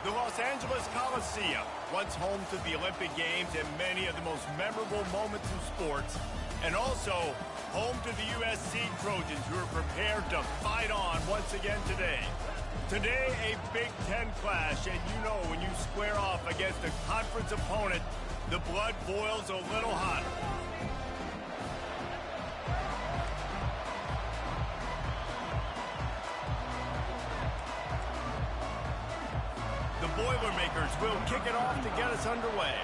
The Los Angeles Coliseum, once home to the Olympic Games and many of the most memorable moments in sports, and also home to the USC Trojans, who are prepared to fight on once again today. Today, a Big Ten clash, and you know when you square off against a conference opponent, the blood boils a little hotter. The Boilermakers will kick it off to get us underway.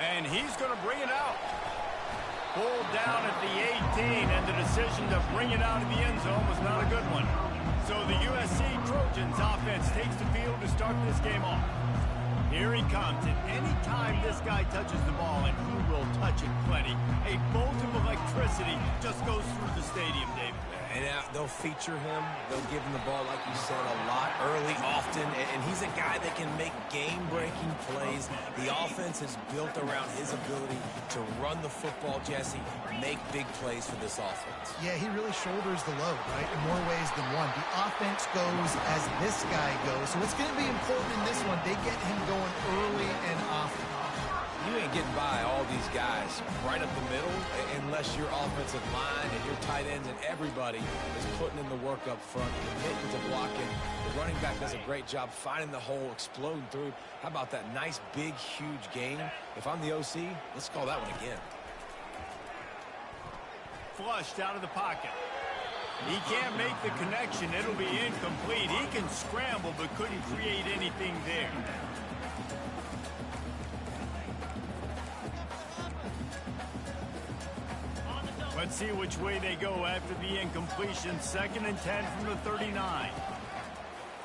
And he's going to bring it out. Pulled down at the 18, and the decision to bring it out of the end zone was not a good one. So the USC Trojans offense takes the field to start this game off. Here he comes, and anytime this guy touches the ball, and he will touch it plenty, a bolt of electricity just goes through the stadium, David. And they'll feature him. They'll give him the ball, like you said, a lot, early, often. And he's a guy that can make game-breaking plays. The offense is built around his ability to run the football, Jesse, make big plays for this offense. Yeah, he really shoulders the load, right, in more ways than one. The offense goes as this guy goes. So it's going to be important in this one. They get him going early and often. You ain't getting by all these guys right up the middle unless your offensive line and your tight ends and everybody is putting in the work up front, committing to blocking. The running back does a great job finding the hole, exploding through. How about that nice, big, huge gain? If I'm the OC, let's call that one again. Flushed out of the pocket. He can't make the connection. It'll be incomplete. He can scramble but couldn't create anything there. Let's see which way they go after the incompletion. 2nd and 10 from the 39.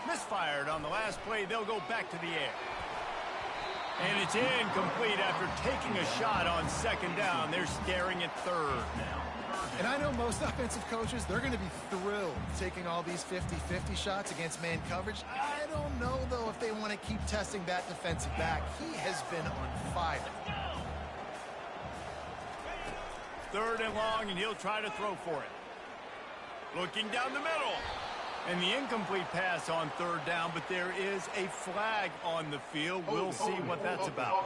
Misfired on the last play. They'll go back to the air. And it's incomplete after taking a shot on 2nd down. They're staring at 3rd now. And I know most offensive coaches, they're going to be thrilled taking all these 50-50 shots against man coverage. I don't know, though, if they want to keep testing that defensive back. He has been on fire. 3rd and long, and he'll try to throw for it. Looking down the middle. And the incomplete pass on 3rd down, but there is a flag on the field. We'll see what that's about.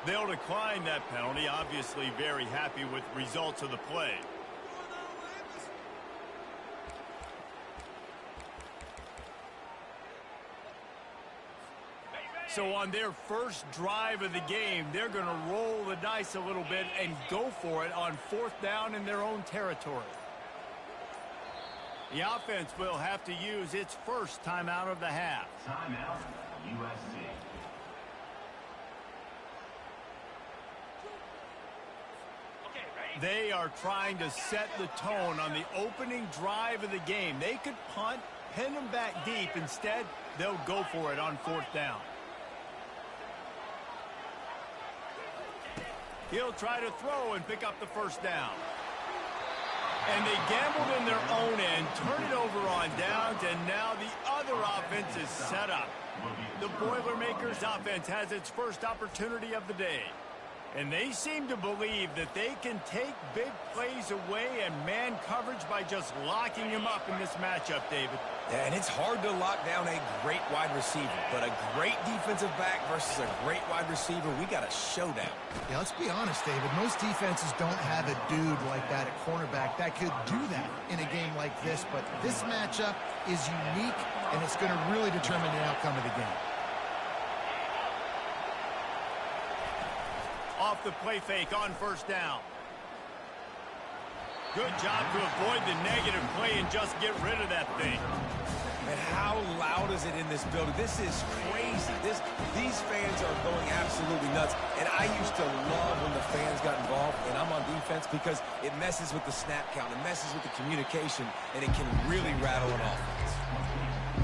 They'll decline that penalty. Obviously very happy with results of the play. So on their first drive of the game, they're going to roll the dice a little bit and go for it on 4th down in their own territory. The offense will have to use its first timeout of the half. Timeout, USC. They are trying to set the tone on the opening drive of the game. They could punt, pin them back deep. Instead, they'll go for it on 4th down. He'll try to throw and pick up the 1st down. And they gambled in their own end, turn it over on downs, and now the other offense is set up. The Boilermakers offense has its first opportunity of the day. And they seem to believe that they can take big plays away and man coverage by just locking him up in this matchup, David. Yeah, and it's hard to lock down a great wide receiver, but a great defensive back versus a great wide receiver, we got a showdown. Yeah, let's be honest, David. Most defenses don't have a dude like that at cornerback that could do that in a game like this, but this matchup is unique, and it's going to really determine the outcome of the game. Off the play fake on 1st down. Good job to avoid the negative play and just get rid of that thing. And how loud is it in this building? This is crazy. These fans are going absolutely nuts. And I used to love when the fans got involved, and I'm on defense, because it messes with the snap count. It messes with the communication, and it can really rattle an offense.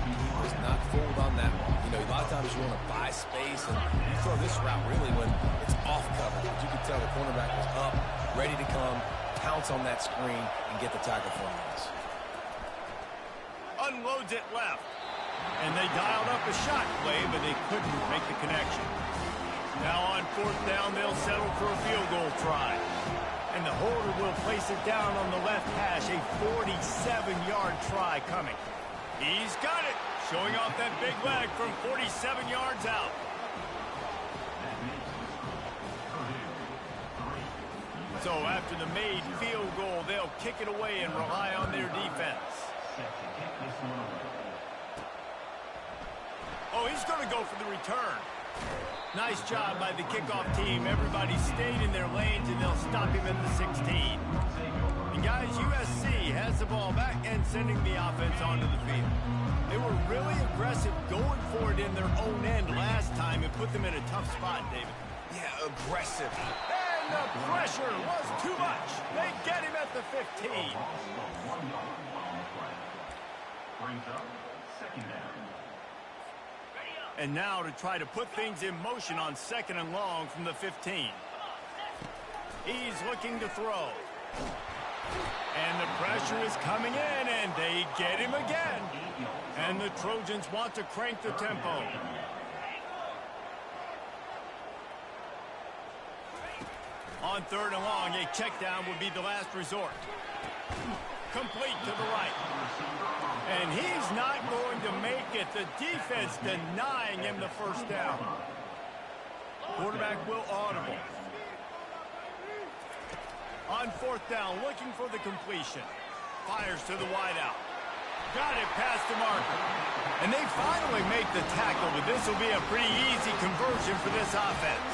He was not fooled on that one. You know, a lot of times you want to buy space, and you throw this route really when it's off cover. But you could tell the cornerback was up, ready to come, pounce on that screen, and get the tackle for us. Unloads it left. And they dialed up a shot play, but they couldn't make the connection. Now on 4th down, they'll settle for a field goal try. And the holder will place it down on the left hash. A 47-yard try coming. He's got it. Showing off that big leg from 47 yards out. So after the made field goal, they'll kick it away and rely on their defense. Oh, he's going to go for the return. Nice job by the kickoff team. Everybody stayed in their lanes, and they'll stop him at the 16. And guys, USC has the ball back and sending the offense onto the field. They were really aggressive going for it in their own end last time and put them in a tough spot, David. Yeah, aggressive. And the pressure was too much. They get him at the 15. And now to try to put things in motion on 2nd and long from the 15. He's looking to throw. And the pressure is coming in, and they get him again. And the Trojans want to crank the tempo. On 3rd and long, a check down would be the last resort. Complete to the right. And he's not going to make it. The defense denying him the first down. Quarterback will audible. On 4th down, looking for the completion. Fires to the wideout. Got it past the marker. And they finally make the tackle, but this will be a pretty easy conversion for this offense.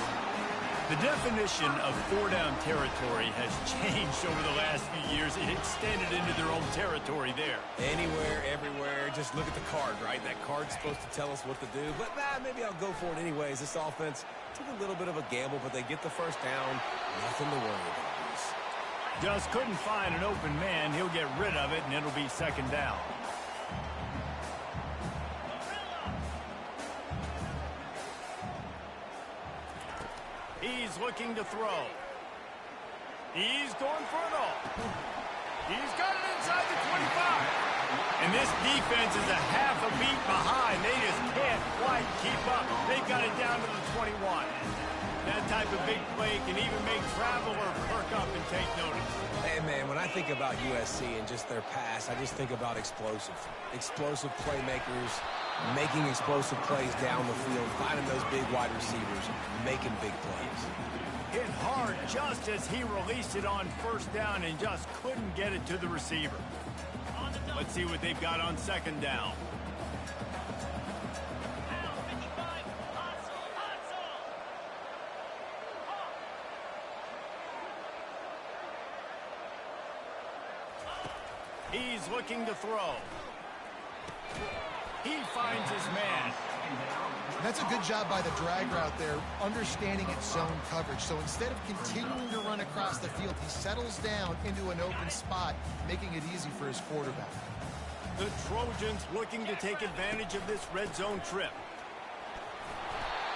The definition of 4-down territory has changed over the last few years. It extended into their own territory there. Anywhere, everywhere, just look at the card, right? That card's supposed to tell us what to do, but maybe I'll go for it anyways. This offense took a little bit of a gamble, but they get the first down. Nothing to worry about, Bruce. Just couldn't find an open man. He'll get rid of it, and it'll be 2nd down. He's looking to throw. He's going for it all. He's got it inside the 25. And this defense is a half a beat behind. They just can't quite keep up. They've got it down to the 21. That type of big play can even make travelers perk up and take notice. Hey, man, when I think about USC and just their pass, I just think about explosive. Explosive playmakers, making explosive plays down the field, finding those big wide receivers, making big plays. Hit hard just as he released it on 1st down and just couldn't get it to the receiver. Let's see what they've got on 2nd down. He's looking to throw. He finds his man. That's a good job by the drag route there, understanding its zone coverage. So instead of continuing to run across the field, he settles down into an open spot, making it easy for his quarterback. The Trojans looking to take advantage of this red zone trip.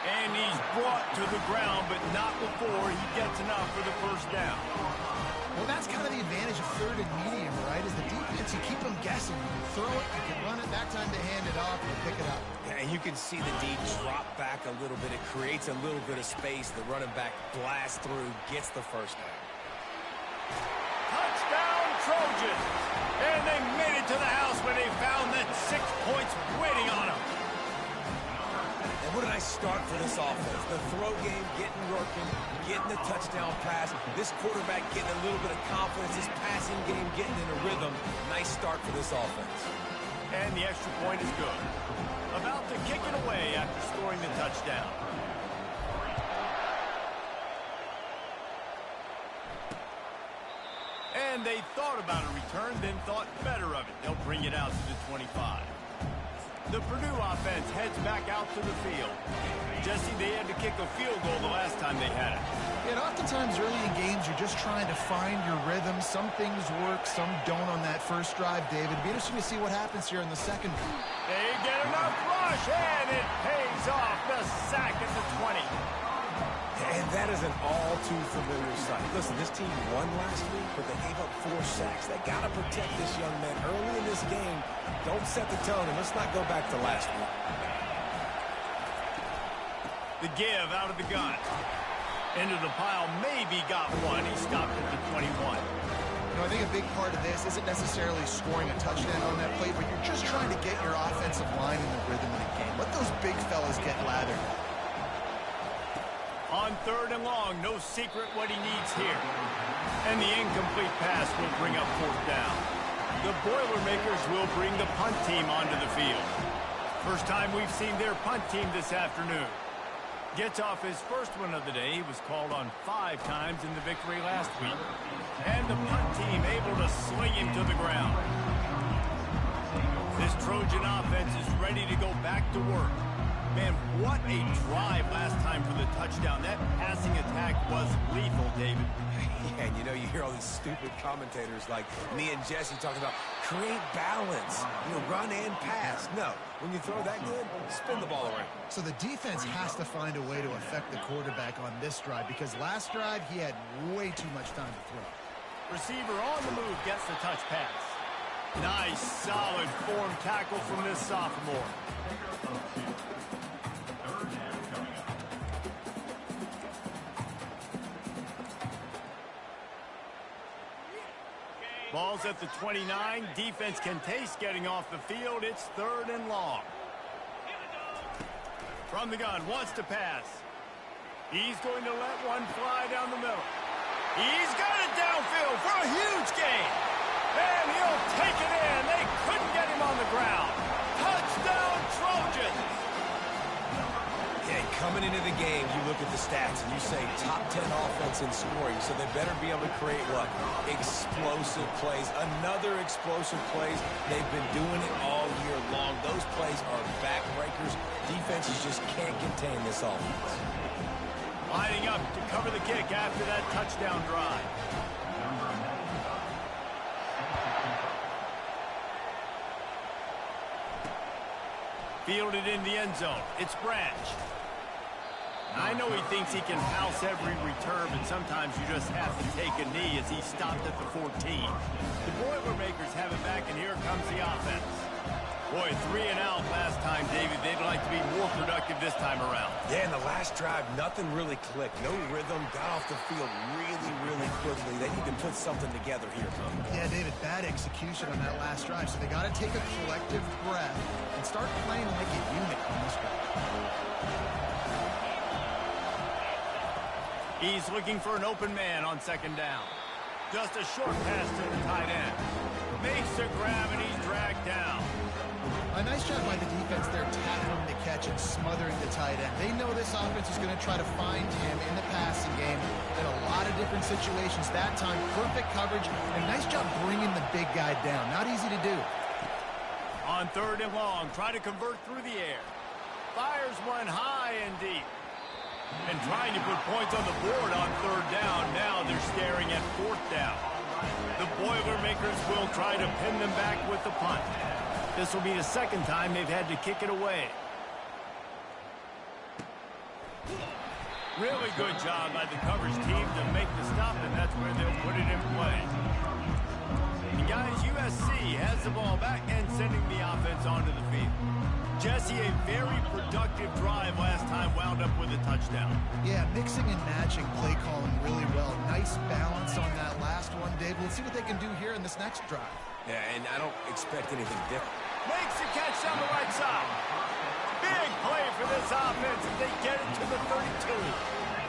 And he's brought to the ground, but not before he gets enough for the 1st down. Well, that's kind of the advantage of 3rd and medium, right? Is the defense, you keep them guessing. You can throw it, you can run it, that time to hand it off, you pick it up. Yeah, and you can see the D drop back a little bit. It creates a little bit of space. The running back blasts through, gets the 1st down. Touchdown, Trojans! And they made it to the house when they found that 6 points waiting on them. And what a nice start for this offense. The throw game getting working, getting the touchdown pass. This quarterback getting a little bit of confidence. This passing game getting in a rhythm. Nice start for this offense. And the extra point is good. About to kick it away after scoring the touchdown. And they thought about a return, then thought better of it. They'll bring it out to the 25. The Purdue offense heads back out to the field. Jesse, they had to kick a field goal the last time they had it. And oftentimes early in games, you're just trying to find your rhythm. Some things work, some don't on that first drive, David. It'll be interesting to see what happens here in the second. They get enough rush, and it pays off. The sack at the 20. And that is an all-too-familiar sight. Listen, this team won last week, but they gave up 4 sacks. They got to protect this young man early in this game. Don't set the tone, and let's not go back to last week. The give out of the gun. Into the pile, maybe got one. He stopped at the 21. You know, I think a big part of this isn't necessarily scoring a touchdown on that play, but you're just trying to get your offensive line in the rhythm of the game. Let those big fellas get lathered. On 3rd and long, no secret what he needs here. And the incomplete pass will bring up 4th down. The Boilermakers will bring the punt team onto the field. First time we've seen their punt team this afternoon. Gets off his first one of the day. He was called on 5 times in the victory last week. And the punt team able to sling him to the ground. This Trojan offense is ready to go back to work. Man, what a drive last time for the touchdown. That passing attack was lethal, David. Yeah, and you know, you hear all these stupid commentators like me and Jesse talking about create balance, you know, run and pass. No, when you throw that good, spin the ball around. So the defense has to find a way to affect the quarterback on this drive because last drive he had way too much time to throw. Receiver on the move gets the touch pass. Nice, solid form tackle from this sophomore. Ball's at the 29. Defense can taste getting off the field. It's 3rd and long. From the gun, wants to pass. He's going to let one fly down the middle. He's got it downfield for a huge gain. And he'll take it in. They couldn't get him on the ground. Touchdown, Trojans! Yeah, coming into the game, you look at the stats and you say top 10 offense in scoring, so they better be able to create what? Explosive plays. Another explosive plays. They've been doing it all year long. Those plays are backbreakers. Defenses just can't contain this offense. Lining up to cover the kick after that touchdown drive. Fielded in the end zone. It's Branch. I know he thinks he can house every return, but sometimes you just have to take a knee as he stopped at the 14. The Boilermakers have it back, and here comes the offense. Boy, 3 and out last time, David. They'd like to be more productive this time around. Yeah, in the last drive, nothing really clicked. No rhythm, got off the field really quickly. They need to put something together here, Tom. Yeah, David, bad execution on that last drive, so they got to take a collective breath and start playing like a unit on this drive. He's looking for an open man on 2nd down. Just a short pass to the tight end. Makes the grab, and he's dragged down. A nice job by the defense there, tackling the catch and smothering the tight end. They know this offense is going to try to find him in the passing game in a lot of different situations. That time, perfect coverage, and nice job bringing the big guy down. Not easy to do. On 3rd and long, try to convert through the air. Fires one high and deep. And trying to put points on the board on 3rd down. Now they're staring at 4th down. The Boilermakers will try to pin them back with the punt. This will be the 2nd time they've had to kick it away. Really good job by the coverage team to make the stop, and that's where they'll put it in play. And guys, USC has the ball back and sending the offense onto the field. Jesse, a very productive drive last time, wound up with a touchdown. Yeah, mixing and matching play calling really well. Nice balance on that last one, Dave. Let's see what they can do here in this next drive. Yeah, and I don't expect anything different. Makes the catch down the right side. Big play for this offense as they get it to the 32.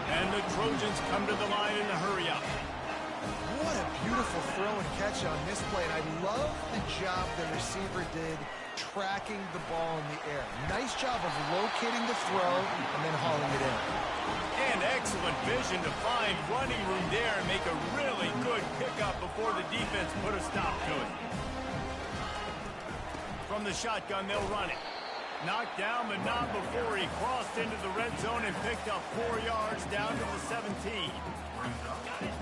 And the Trojans come to the line in a hurry up. What a beautiful throw and catch on this play. And I love the job the receiver did tracking the ball in the air. Nice job of locating the throw and then hauling it in. And excellent vision to find running room there and make a really good pickup before the defense put a stop to it. From the shotgun, they'll run it. Knocked down, but not before he crossed into the red zone and picked up 4 yards down to the 17.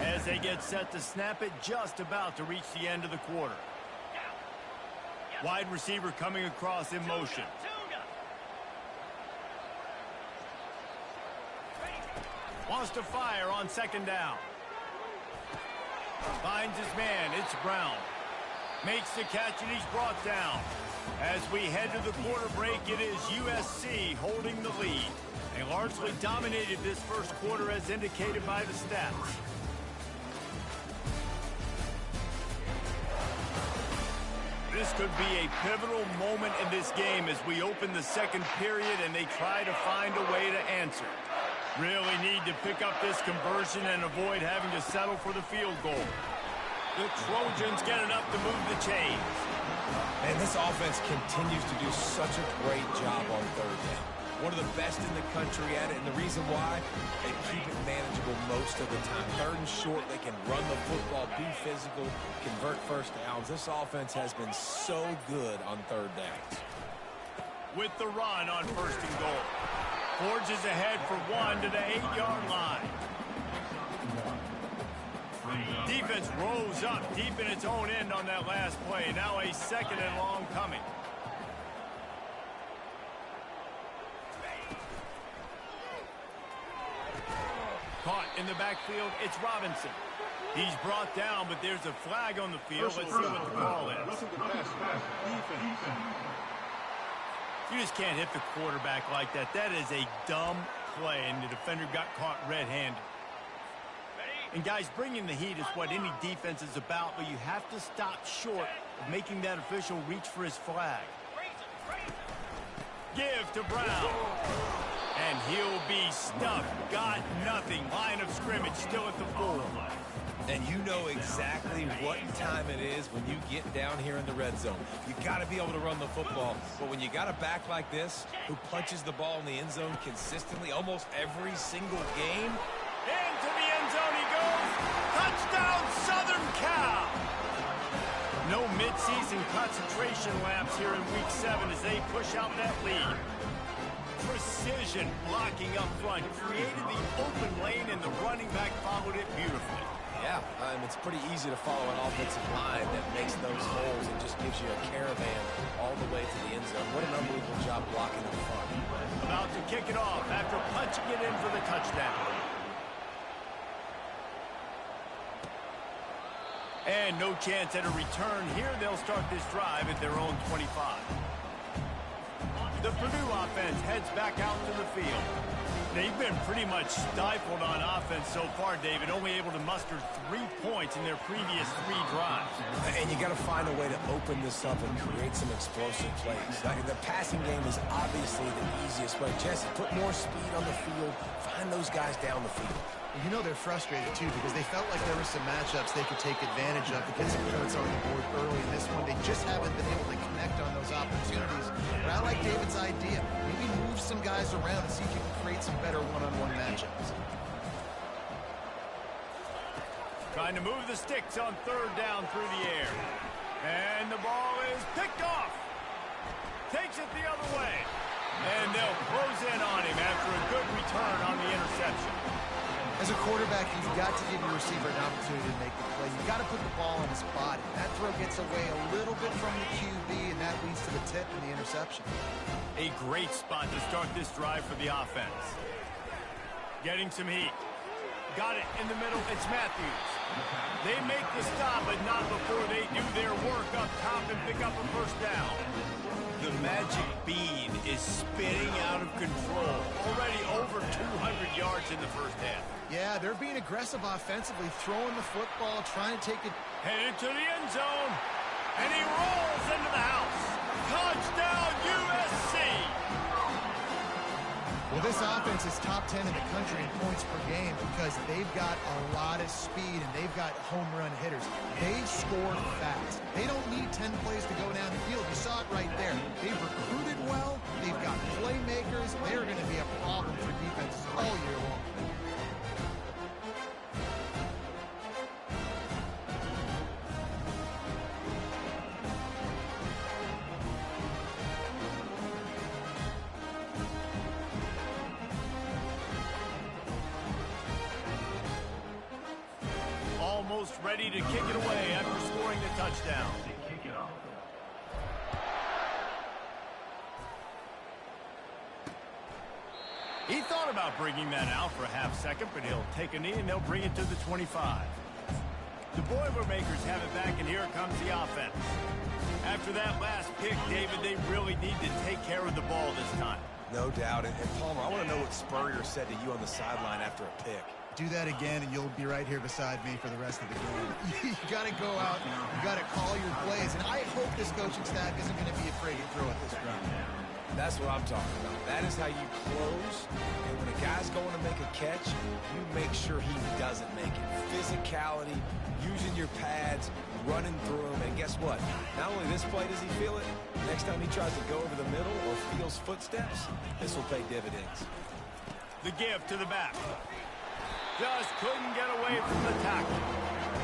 As they get set to snap it, just about to reach the end of the quarter. Wide receiver coming across in motion. Wants to fire on 2nd down. Finds his man. It's Brown. Makes the catch, and he's brought down. As we head to the quarter break, it is USC holding the lead. They largely dominated this first quarter as indicated by the stats. This could be a pivotal moment in this game as we open the second period and they try to find a way to answer. Really need to pick up this conversion and avoid having to settle for the field goal. The Trojans get enough to move the chains. And this offense continues to do such a great job on third down. One of the best in the country at it, and the reason why, they keep it manageable most of the time. Third and short, they can run the football, be physical, convert first downs. This offense has been so good on third downs. With the run on first and goal. Forges ahead for one to the 8-yard line. Defense rose up deep in its own end on that last play. Now a second and long coming. Caught in the backfield, it's Robinson. He's brought down, but there's a flag on the field. Let's see what the call is. You just can't hit the quarterback like that. That is a dumb play, and the defender got caught red-handed. And, guys, bringing the heat is what any defense is about, but you have to stop short of making that official reach for his flag. Give to Brown. And he'll be stuffed. Got nothing. Line of scrimmage still at the 4. And you know exactly what time it is when you get down here in the red zone. You got to be able to run the football. But when you got a back like this who punches the ball in the end zone consistently almost every single game. Into the end zone he goes. Touchdown, Southern Cal. No midseason concentration laps here in Week 7 as they push out that lead. Precision blocking up front. Created the open lane and the running back followed it beautifully. Yeah, it's pretty easy to follow an offensive line that makes those holes and just gives you a caravan all the way to the end zone. What an unbelievable job blocking up front. About to kick it off after punching it in for the touchdown. And no chance at a return here. They'll start this drive at their own 25. The Purdue offense heads back out to the field. They've been pretty much stifled on offense so far, David, only able to muster 3 points in their previous 3 drives. And you got to find a way to open this up and create some explosive plays. The passing game is obviously the easiest way. Jesse, put more speed on the field, find those guys down the field. You know they're frustrated, too, because they felt like there were some matchups they could take advantage of to get some points on the board early in this one. They just haven't been able to connect on those opportunities. But I like David's idea. Maybe move some guys around and see if you can create some better one-on-one matchups. Trying to move the sticks on third down through the air. And the ball is picked off. Takes it the other way. And they'll close in on him after a good return on the interception. As a quarterback, you've got to give your receiver an opportunity to make the play. You've got to put the ball in his body. That throw gets away a little bit from the QB, and that leads to the tip and the interception. A great spot to start this drive for the offense. Getting some heat. Got it in the middle. It's Matthews. They make the stop, but not before they do their work up top and pick up a first down. The magic bean is spinning out of control. Already over 200 yards in the first half. Yeah, they're being aggressive offensively, throwing the football, trying to take it. Headed to the end zone. And he rolls into the house. Touchdown, USC. Well, this offense is top 10 in the country in points per game because they've got a lot of speed and they've got home run hitters. They score fast. They don't need 10 plays to go down the field. You saw it right there. They've recruited well. They've got playmakers. They're going to be a problem for defenses all year long. Almost ready to kick it away after scoring the touchdown. He thought about bringing that out for a half second, but he'll take a knee and they'll bring it to the 25. The Boilermakers have it back, and here comes the offense. After that last pick, David, they really need to take care of the ball this time. No doubt. And Palmer, I want to know what Spurrier said to you on the sideline after a pick. Do that again, and you'll be right here beside me for the rest of the game. You got to go out, you got to call your plays, and I hope this coaching staff isn't going to be afraid to throw at this drive. That's what I'm talking about. That is how you close. And when a guy's going to make a catch, you make sure he doesn't make it. Physicality, using your pads, running through them. And guess what? Not only this play does he feel it, next time he tries to go over the middle or feels footsteps, this will pay dividends. The give to the back. Just couldn't get away from the tackle.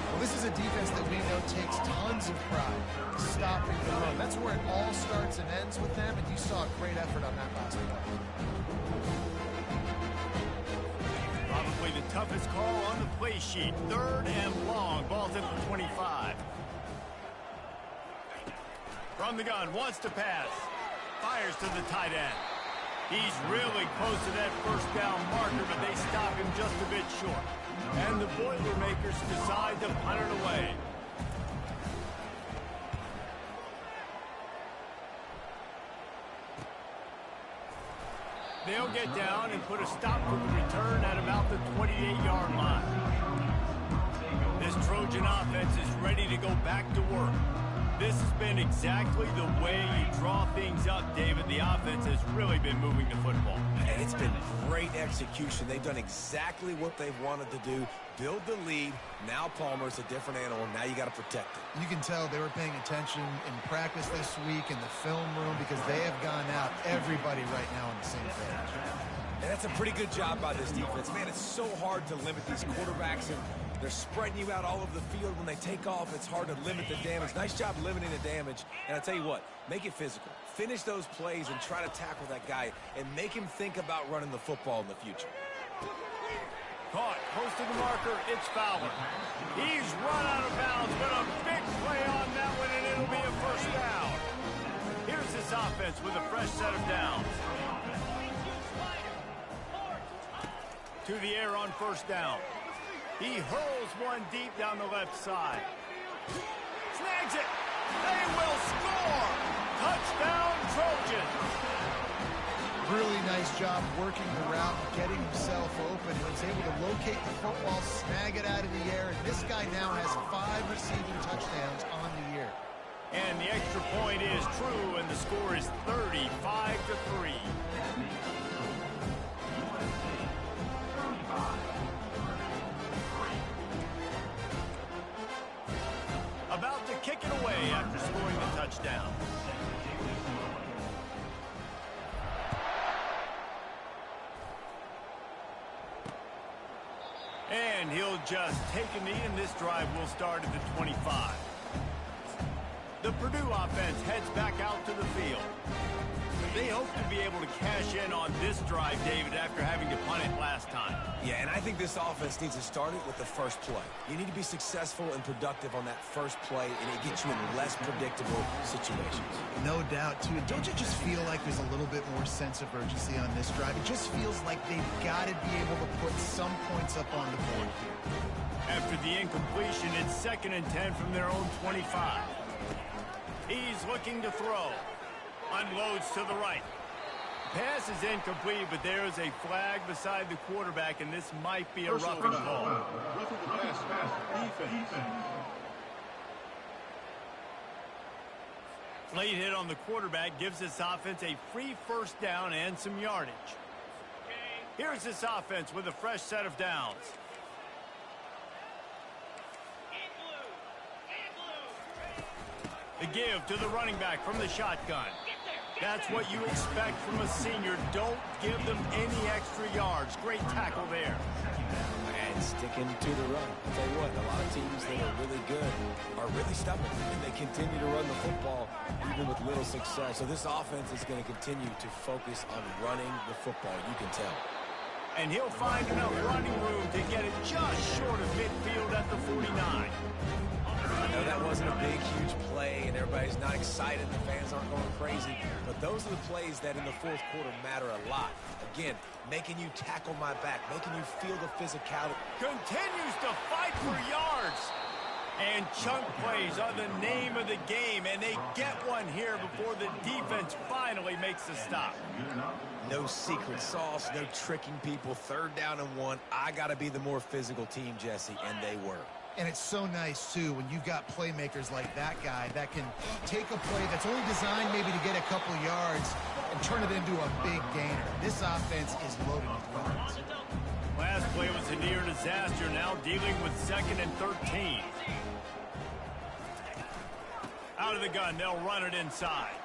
Well, this is a defense that we know takes tons of pride stopping the run. That's where it all starts and ends with them, and you saw a great effort on that last play. Probably the toughest call on the play sheet. 3rd and long. Ball's at the 25. From the gun, wants to pass. Fires to the tight end. He's really close to that first down marker, but they stop him just a bit short. And the Boilermakers decide to punt it away. They'll get down and put a stop to the return at about the 28-yard line. This Trojan offense is ready to go back to work. This has been exactly the way you draw things up, David. The offense has really been moving the football. And it's been great execution. They've done exactly what they've wanted to do. Build the lead. Now Palmer's a different animal. Now you got to protect it. You can tell they were paying attention in practice this week in the film room because they have gone out, everybody right now on the same page. And that's a pretty good job by this defense. Man, it's so hard to limit these quarterbacks, and they're spreading you out all over the field. When they take off, it's hard to limit the damage. Nice job limiting the damage. And I tell you what, make it physical. Finish those plays and try to tackle that guy and make him think about running the football in the future. Caught, close to the marker, it's Fowler. He's run out of bounds, but a big play on that one, and it'll be a first down. Here's this offense with a fresh set of downs. To the air on first down. He hurls one deep down the left side. Snags it. They will score. Touchdown, Trojans. Really nice job working the route, getting himself open. He was able to locate the football, snag it out of the air, and this guy now has 5 receiving touchdowns on the year. And the extra point is true, and the score is 35-3. About to kick it away after scoring the touchdown. And he'll just take a knee, and this drive will start at the 25. The Purdue offense heads back out to the field. They hope to be able to cash in on this drive, David, after having to punt it last time. Yeah, and I think this offense needs to start it with the first play. You need to be successful and productive on that first play, and it gets you in less predictable situations. No doubt, too. Don't you just feel like there's a little bit more sense of urgency on this drive? It just feels like they've got to be able to put some points up on the board here. After the incompletion, it's 2nd and 10 from their own 25. He's looking to throw. Unloads to the right. Pass is incomplete, but there is a flag beside the quarterback, and this might be a roughing call. Late hit on the quarterback gives this offense a free first down and some yardage. Here's this offense with a fresh set of downs. The give to the running back from the shotgun. That's what you expect from a senior. Don't give them any extra yards. Great tackle there. And sticking to the run. I'll tell you what, a lot of teams that are really good are really stubborn, and they continue to run the football even with little success. So this offense is going to continue to focus on running the football. You can tell. And he'll find enough running room to get it just short of midfield at the 49. I know that wasn't a big, huge play, and everybody's not excited. The fans aren't going crazy. But those are the plays that in the fourth quarter matter a lot. Again, making you tackle my back, making you feel the physicality. Continues to fight for yards. And chunk plays are the name of the game, and they get one here before the defense finally makes the stop. No secret sauce, no tricking people. 3rd down and 1. I got to be the more physical team, Jesse, and they were. And it's so nice, too, when you've got playmakers like that guy that can take a play that's only designed maybe to get a couple yards and turn it into a big gainer. This offense is loaded with weapons. Last play was a near disaster, now dealing with 2nd and 13. Out of the gun, they'll run it inside.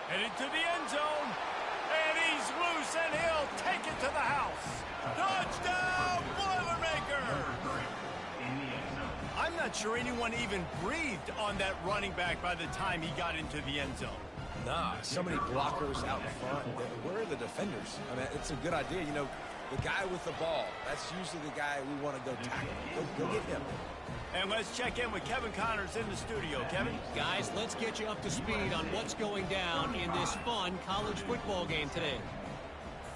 Headed to the end zone. And he's loose, and he'll take it to the house. Touchdown, Boilermaker! I'm not sure anyone even breathed on that running back by the time he got into the end zone. Nah, so many blockers out in front. Where are the defenders? I mean, it's a good idea. You know, the guy with the ball, that's usually the guy we want to go tackle. Go get him. And let's check in with Kevin Connors in the studio. Kevin? Guys, let's get you up to speed on what's going down in this fun college football game today.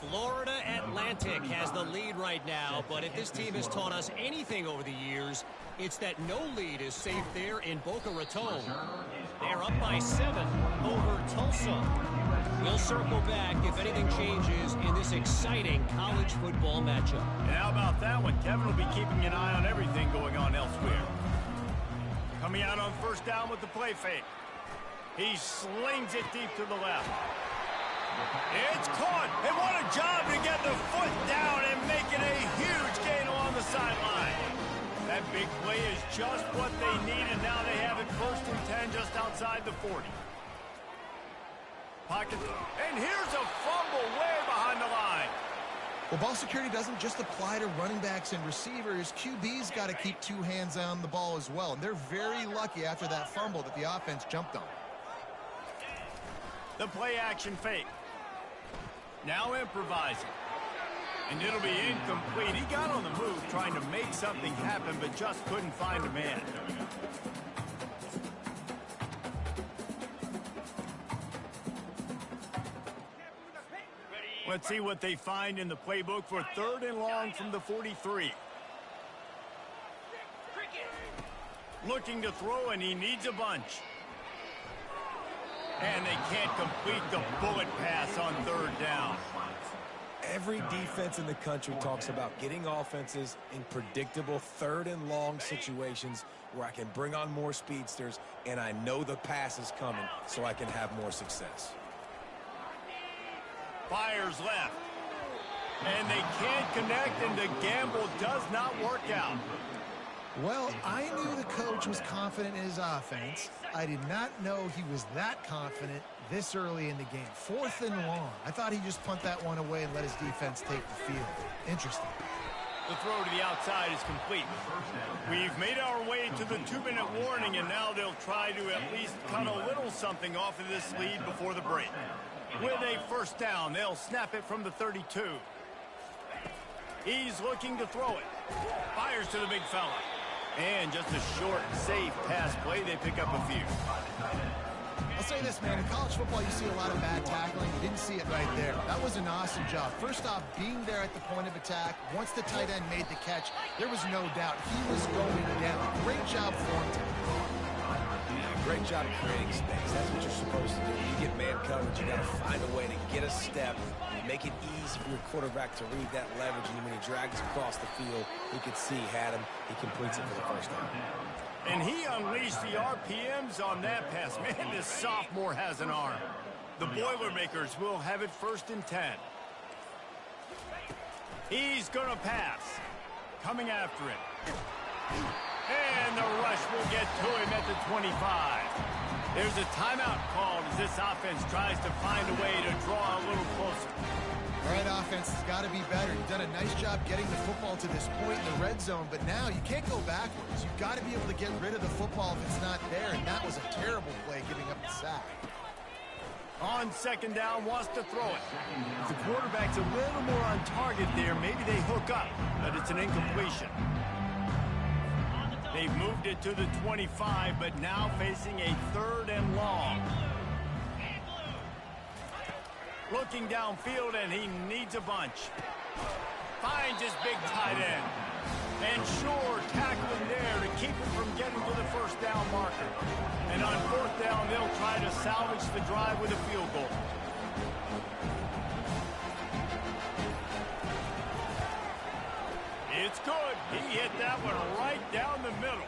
Florida Atlantic has the lead right now, but if this team has taught us anything over the years, it's that no lead is safe there in Boca Raton. They're up by 7 over Tulsa. We'll circle back if anything changes in this exciting college football matchup. And how about that one? Kevin will be keeping an eye on everything going on elsewhere. Coming out on 1st down with the play fake. He slings it deep to the left. It's caught. And what a job to get the foot down and make it a huge gain along the sideline. That big play is just what they needed. Now they have it 1st and 10 just outside the 40. Pocket. And here's a fumble way behind the line. Well, ball security doesn't just apply to running backs and receivers. QB's got to keep 2 hands on the ball as well. And they're very lucky after that fumble that the offense jumped on. The play action fake. Now improvising. And it'll be incomplete. He got on the move trying to make something happen, but just couldn't find a man. Let's see what they find in the playbook for 3rd and long from the 43. Looking to throw, and he needs a bunch. And they can't complete the bullet pass on 3rd down. Every defense in the country talks about getting offenses in predictable 3rd and long situations where I can bring on more speedsters and I know the pass is coming so I can have more success. Fires left. And they can't connect, and the gamble does not work out. Well, I knew the coach was confident in his offense. I did not know he was that confident this early in the game. 4th and long. I thought he'd just punt that one away and let his defense take the field. Interesting. The throw to the outside is complete. We've made our way to the 2-minute warning, and now they'll try to at least cut a little something off of this lead before the break. With a 1st down, they'll snap it from the 32. He's looking to throw it. Fires to the big fella. And just a short, safe pass play. They pick up a few. I'll say this, man. In college football, you see a lot of bad tackling. You didn't see it right there. That was an awesome job. First off, being there at the point of attack. Once the tight end made the catch, there was no doubt he was going down. Great job for him. Great job creating space. That's what you're supposed to do. When you get man coverage, you got to find a way to get a step, make it easy for your quarterback to read that leverage, and when he drags across the field, he could see he had him. He completes it for the 1st down. And he unleashed the RPMs on that pass. Man, this sophomore has an arm. The Boilermakers will have it 1st and 10. He's going to pass. Coming after it. And the rush will get to him at the 25. There's a timeout called as this offense tries to find a way to draw a little closer. All right, offense has got to be better. You've done a nice job getting the football to this point in the red zone, but now you can't go backwards. You've got to be able to get rid of the football if it's not there, and that was a terrible play giving up the sack. On 2nd down, wants to throw it. If the quarterback's a little more on target there, maybe they hook up, but it's an incompletion. They've moved it to the 25, but now facing a 3rd and long. Looking downfield, and he needs a bunch. Finds his big tight end. And sure, tackling there to keep it from getting to the first down marker. And on fourth down, they'll try to salvage the drive with a field goal. It's good. He hit that one right down the middle.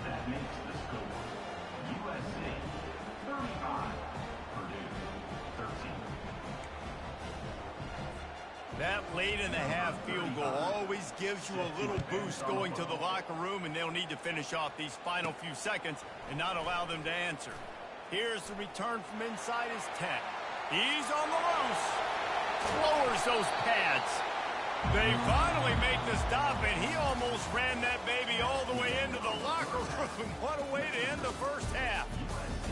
That makes the score USC 35, Purdue 13. That late in the half field goal always gives you a little boost going to the locker room, and they'll need to finish off these final few seconds and not allow them to answer. Here's the return from inside his 10. He's on the loose. Lowers those pads. They finally make the stop, and he almost ran that baby all the way into the locker room. What a way to end the first half.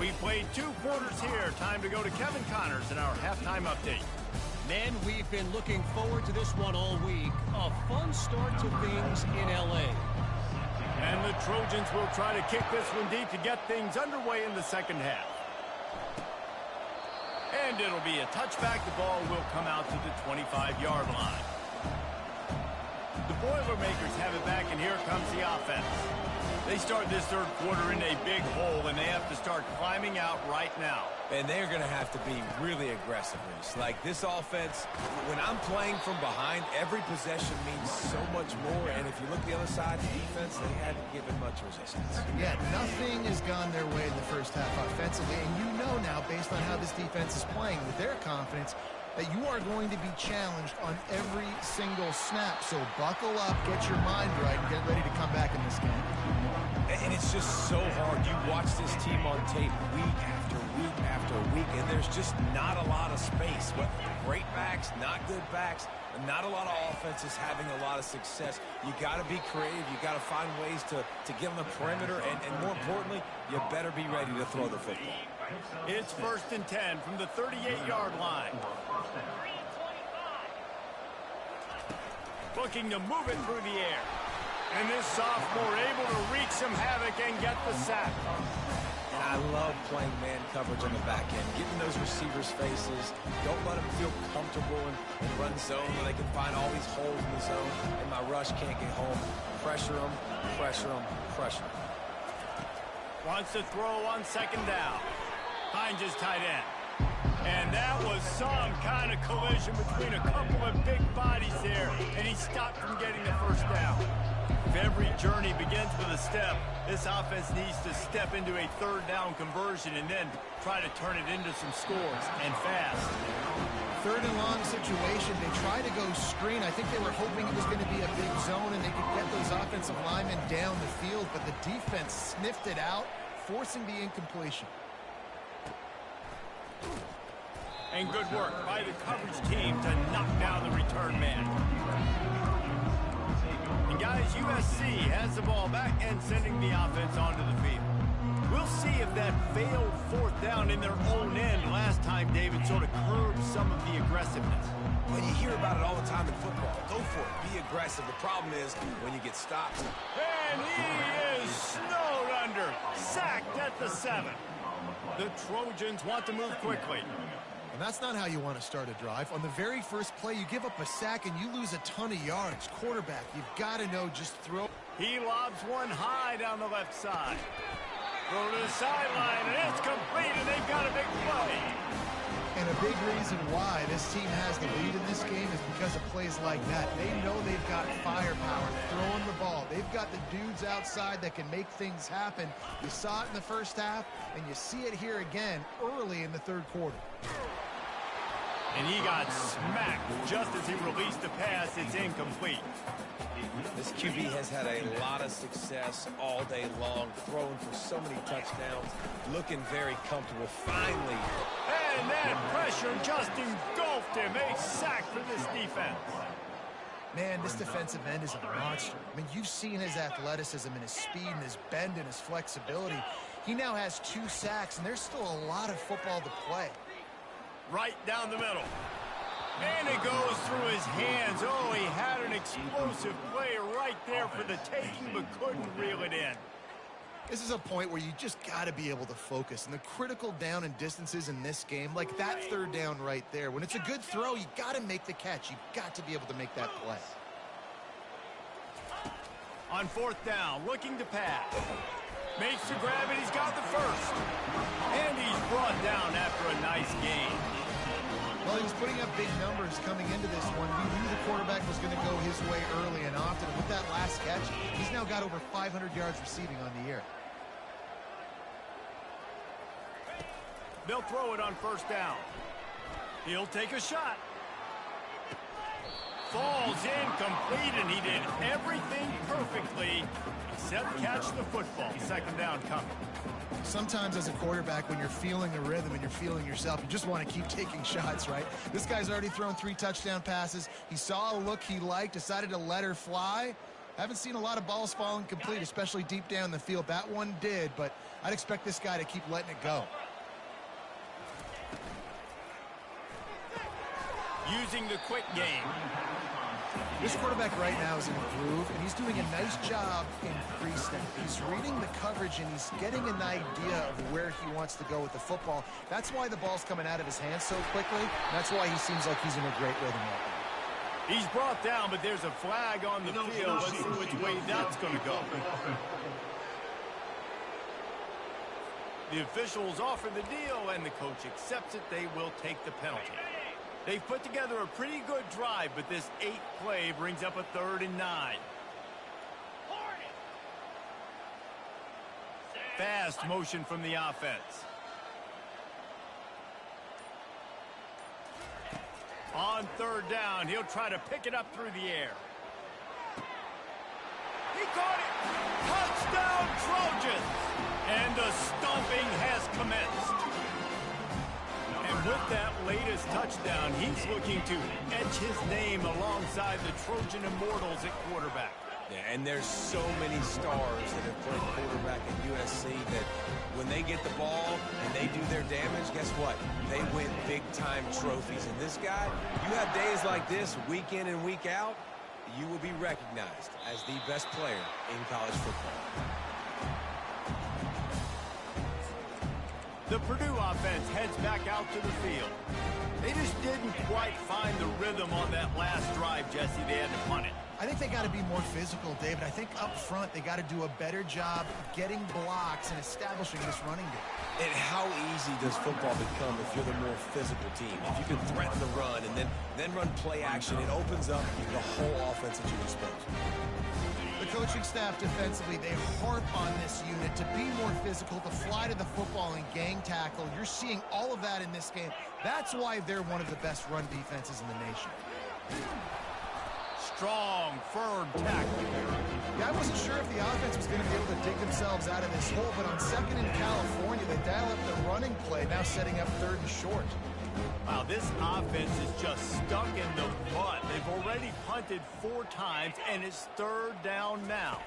We played 2 quarters here. Time to go to Kevin Connors in our halftime update. Men, we've been looking forward to this one all week. A fun start to things in L.A. And the Trojans will try to kick this one deep to get things underway in the second half. And it'll be a touchback. The ball will come out to the 25-yard line. The Boilermakers have it back, and here comes the offense. They start this third quarter in a big hole, and they have to start climbing out right now. And they're going to have to be really aggressive. Like this offense, when I'm playing from behind, every possession means so much more. And if you look the other side, the defense, they haven't given much resistance. Yeah, nothing has gone their way in the first half offensively. And you know now, based on how this defense is playing, with their confidence, that you are going to be challenged on every single snap. So buckle up, get your mind right, and get ready to come back in this game. And it's just so hard. You watch this team on tape week after week after week, and there's just not a lot of space. What great backs, not good backs, and not a lot of offenses having a lot of success. You got to be creative. You got to find ways to get on the perimeter, and more importantly, you better be ready to throw the football. It's 1st and 10 from the 38-yard line. Looking to move it through the air. And this sophomore able to wreak some havoc and get the sack. And I love playing man coverage on the back end, getting those receivers' faces. Don't let them feel comfortable and run zone where they can find all these holes in the zone, and my rush can't get home. Pressure them, pressure them, pressure them. Wants to throw on 2nd down. Finds his tight end. And that was some kind of collision between a couple of big bodies there, and he stopped from getting the first down. If every journey begins with a step, this offense needs to step into a 3rd down conversion and then try to turn it into some scores, and fast. 3rd and long situation. They try to go screen. I think they were hoping it was going to be a big zone and they could get those offensive linemen down the field, but the defense sniffed it out, forcing the incompletion. And good work by the coverage team to knock down the return man. And guys, USC has the ball back and sending the offense onto the field. We'll see if that failed 4th down in their own end last time, David, sort of curbed some of the aggressiveness. When you hear about it all the time in football, go for it, be aggressive. The problem is when you get stopped. And he is snowed under, sacked at the 7. The Trojans want to move quickly. And that's not how you want to start a drive. On the very first play, you give up a sack and you lose a ton of yards. Quarterback, you've got to know, just throw. He lobs one high down the left side. Throw to the sideline, and it's complete, and they've got a big play. And a big reason why this team has the lead in this game is because of plays like that. They know they've got firepower throwing the ball. They've got the dudes outside that can make things happen. You saw it in the first half, and you see it here again early in the 3rd quarter. And he got smacked just as he released the pass. It's incomplete. This QB has had a lot of success all day long, throwing for so many touchdowns, looking very comfortable. Finally. And that pressure just engulfed him. A sack for this defense. Man, this defensive end is a monster. I mean, you've seen his athleticism and his speed and his bend and his flexibility. He now has 2 sacks, and there's still a lot of football to play. Right down the middle. And it goes through his hands. Oh, he had an explosive play right there for the taking, but couldn't reel it in. This is a point where you just got to be able to focus. And the critical down and distances in this game, like that 3rd down right there, when it's a good throw, you got to make the catch. You got to be able to make that play. On 4th down, looking to pass. Makes the grab, and he's got the first. And he's brought down after a nice gain. Well, he was putting up big numbers coming into this one. We knew the quarterback was going to go his way early and often. And with that last catch, he's now got over 500 yards receiving on the year. They'll throw it on 1st down. He'll take a shot. Falls incomplete, and he did everything perfectly except catch the football. 2nd down coming. Sometimes as a quarterback, when you're feeling the rhythm and you're feeling yourself, you just want to keep taking shots, right? This guy's already thrown 3 touchdown passes. He saw a look he liked, decided to let her fly. Haven't seen a lot of balls falling complete, especially deep down the field. That one did, but I'd expect this guy to keep letting it go. Using the quick game. This quarterback right now is in a groove, and he's doing a nice job in pre-snap. He's reading the coverage, and he's getting an idea of where he wants to go with the football. That's why the ball's coming out of his hands so quickly. That's why he seems like he's in a great rhythm right now. He's brought down, but there's a flag on the field. Let's see which way that's going to go. The officials offer the deal, and the coach accepts it. They will take the penalty. They've put together a pretty good drive, but this 8th play brings up a 3rd and 9. Fast motion from the offense. On 3rd down, he'll try to pick it up through the air. He caught it! Touchdown, Trojans! And the stomping has commenced. And with that latest touchdown, he's looking to etch his name alongside the Trojan Immortals at quarterback. Yeah, and there's so many stars that have played quarterback at USC that when they get the ball and they do their damage, guess what? They win big-time trophies. And this guy, you have days like this, week in and week out, you will be recognized as the best player in college football. The Purdue offense heads back out to the field. They just didn't quite find the rhythm on that last drive, Jesse. They had to punt it. I think they got to be more physical, David. I think up front they got to do a better job getting blocks and establishing this running game. And how easy does football become if you're the more physical team? If you can threaten the run and then run play action, it opens up the whole offense at your disposal. The coaching staff defensively, they harp on this unit to be more physical, to fly to the football and gang tackle. You're seeing all of that in this game. That's why they're one of the best run defenses in the nation. Strong, firm tackle. Yeah, I wasn't sure if the offense was going to be able to dig themselves out of this hole, but on 2nd in California, they dial up the running play, now setting up 3rd and short. Wow, this offense is just stuck in the mud. They've already punted 4 times, and it's 3rd down now.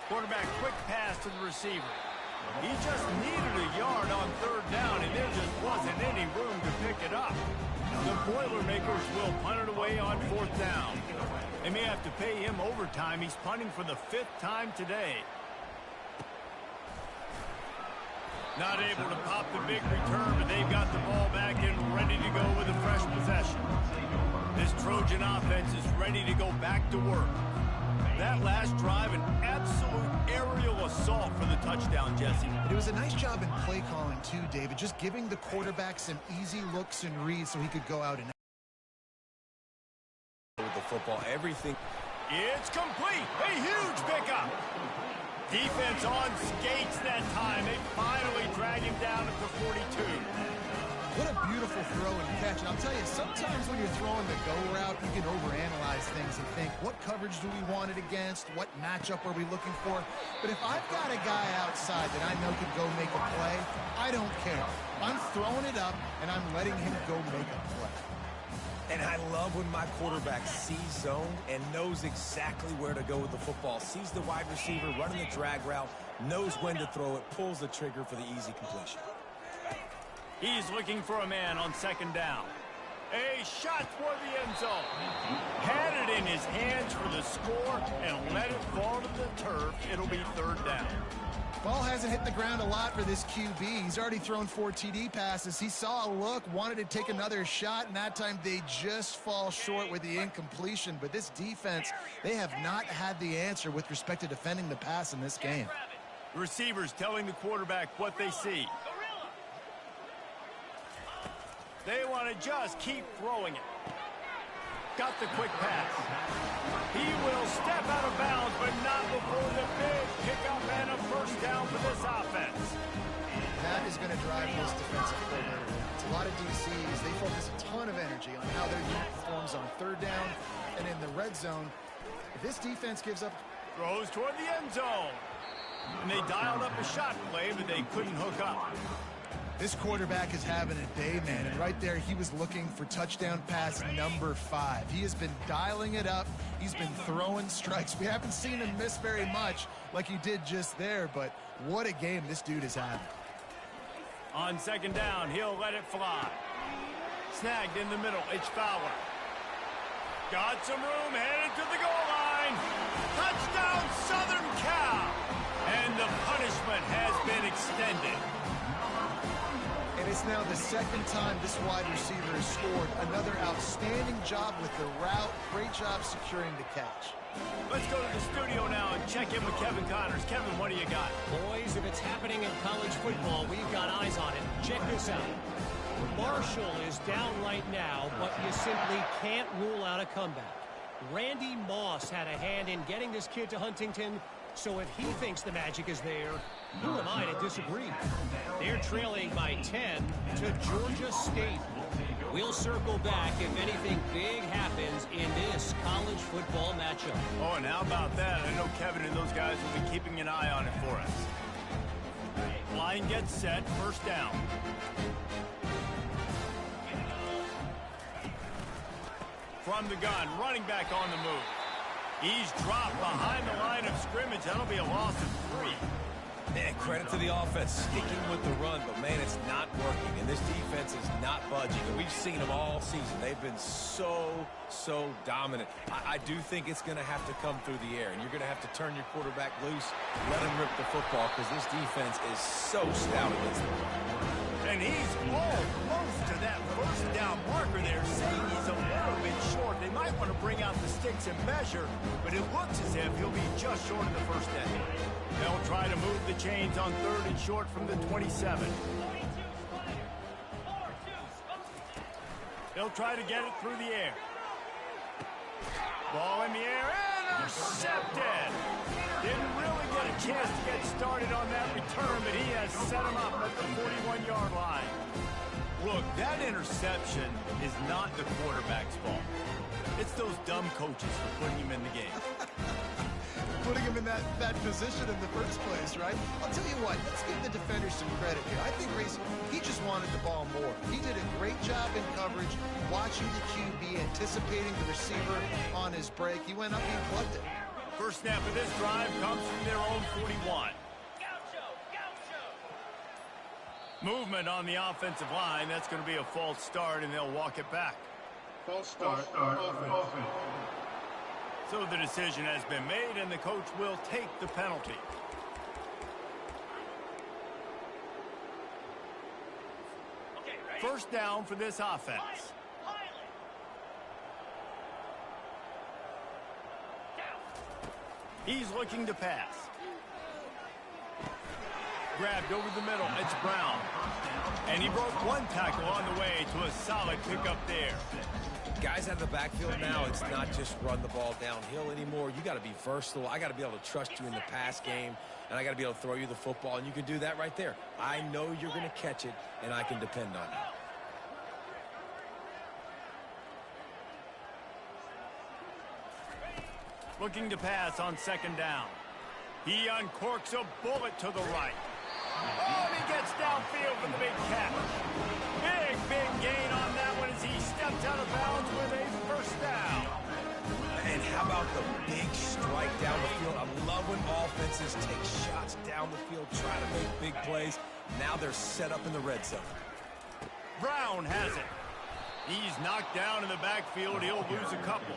Quarterback quick pass to the receiver. He just needed a yard on 3rd down, and there just wasn't any room to pick it up. The Boilermakers will punt it away on 4th down. They may have to pay him overtime. He's punting for the 5th time today. Not able to pop the big return, but they've got the ball back and ready to go with a fresh possession. This Trojan offense is ready to go back to work. That last drive, an absolute aerial assault for the touchdown, Jesse. It was a nice job in play calling, too, David, just giving the quarterback some easy looks and reads so he could go out and with the football, everything. It's complete. A huge pickup. Defense on skates that time. They finally drag him down at the 42. What a beautiful throw and catch. And I'll tell you, sometimes when you're throwing the go route, you can overanalyze things and think, what coverage do we want it against? What matchup are we looking for? But if I've got a guy outside that I know can go make a play, I don't care. I'm throwing it up, and I'm letting him go make a play. And I love when my quarterback sees zone and knows exactly where to go with the football. Sees the wide receiver running the drag route, knows when to throw it, pulls the trigger for the easy completion. He's looking for a man on 2nd down. A shot for the end zone. Had it in his hands for the score and let it fall to the turf. It'll be third down. Ball hasn't hit the ground a lot for this QB. He's already thrown 4 TD passes. He saw a look, wanted to take another shot, and that time they just fall short with the incompletion. But this defense, they have not had the answer with respect to defending the pass in this game. Receivers telling the quarterback what they see. They want to just keep throwing it. Got the quick pass. He will step out of bounds, but not before the big pickup and a first down for this offense. That is going to drive most defensive coordinator. It's a lot of DCs. They focus a ton of energy on how their unit performs on third down and in the red zone. If this defense gives up... Throws toward the end zone. And they dialed up a shot play, but they couldn't hook up. This quarterback is having a day, man, and right there he was looking for touchdown pass number 5. He has been dialing it up. He's been throwing strikes. We haven't seen him miss very much like he did just there, but what a game this dude is having. On second down, he'll let it fly. Snagged in the middle, it's Fowler. Got some room, headed to the goal line. Touchdown, Southern Cal! And the punishment has been extended. And it's now the second time this wide receiver has scored. Another outstanding job with the route. Great job securing the catch. Let's go to the studio now and check in with Kevin Connors. Kevin, what do you got? Boys, if it's happening in college football, we've got eyes on it. Check this out. Marshall is down right now, but you simply can't rule out a comeback. Randy Moss had a hand in getting this kid to Huntington, so if he thinks the magic is there, who am I to disagree? They're trailing by 10 to Georgia State. We'll circle back if anything big happens in this college football matchup. Oh, and how about that? I know Kevin and those guys will be keeping an eye on it for us. Line gets set, first down. From the gun, running back on the move. He's dropped behind the line of scrimmage. That'll be a loss of 3. Man, credit to the offense, sticking with the run, but man, it's not working, and this defense is not budging, and we've seen them all season. They've been so dominant. I do think it's going to have to come through the air, and you're going to have to turn your quarterback loose, let him rip the football, because this defense is so stout against them. And he's almost to that first down marker there, saying he's a little bit short. They might want to bring out the sticks and measure, but it looks as if he'll be just short of the first down. They'll try to move the chains on third and short from the 27. They'll try to get it through the air. Ball in the air, intercepted. Didn't really get a chance to get started on that return, but he has set him up at the 41-yard line. Look, that interception is not the quarterback's fault. It's those dumb coaches for putting him in the game. Putting him in that position in the first place, right? I'll tell you what, let's give the defender some credit here. I think Grayson, he just wanted the ball more. He did a great job in coverage, watching the QB, anticipating the receiver on his break. He went up and plugged it. First snap of this drive comes from their own 41. Movement on the offensive line. That's going to be a false start, and they'll walk it back. False start. Offense. So the decision has been made, and the coach will take the penalty. First down for this offense. He's looking to pass. Grabbed over the middle. It's Brown. And he broke one tackle on the way to a solid pickup there. Guys out of the backfield now, it's not just run the ball downhill anymore. You got to be versatile. I got to be able to trust you in the pass game, and I got to be able to throw you the football, and you can do that right there. I know you're going to catch it, and I can depend on you. Looking to pass on second down. He uncorks a bullet to the right. Oh, and he gets downfield for the big catch. Big gain on that one as he steps out of bounds with a first down. And how about the big strike down the field? I love when offenses take shots down the field, try to make big plays. Now they're set up in the red zone. Brown has it. He's knocked down in the backfield. He'll lose a couple.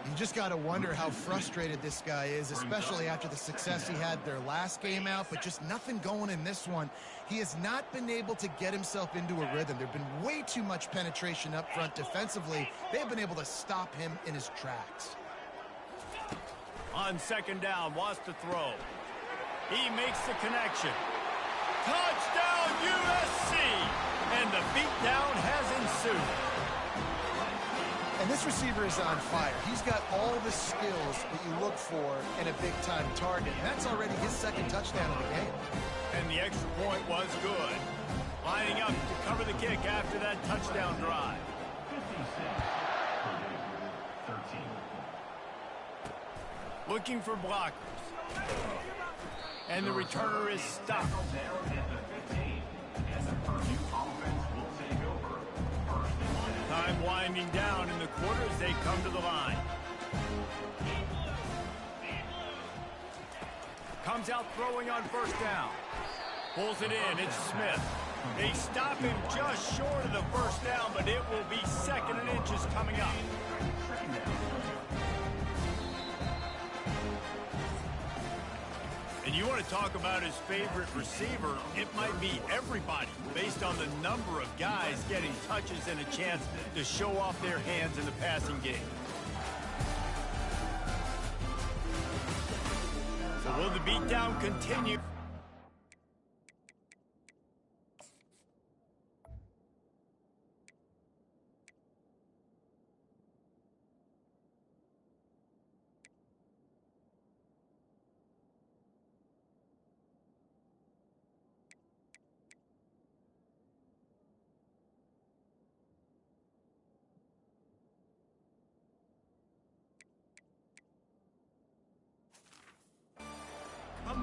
You just got to wonder how frustrated this guy is, especially after the success he had their last game out, but just nothing going in this one. He has not been able to get himself into a rhythm. There have been way too much penetration up front defensively. They have been able to stop him in his tracks. On second down, wants to throw. He makes the connection. Touchdown, USC! And the beatdown has ensued. And this receiver is on fire. He's got all the skills that you look for in a big-time target. And that's already his second touchdown of the game. And the extra point was good. Lining up to cover the kick after that touchdown drive. 56, 13. Looking for blockers. And the returner is stuck. Time winding down in the quarter as they come to the line. Comes out throwing on first down. Pulls it in. It's Smith. They stop him just short of the first down, but it will be second and inches coming up. And you want to talk about his favorite receiver, it might be everybody based on the number of guys getting touches and a chance to show off their hands in the passing game. So will the beatdown continue?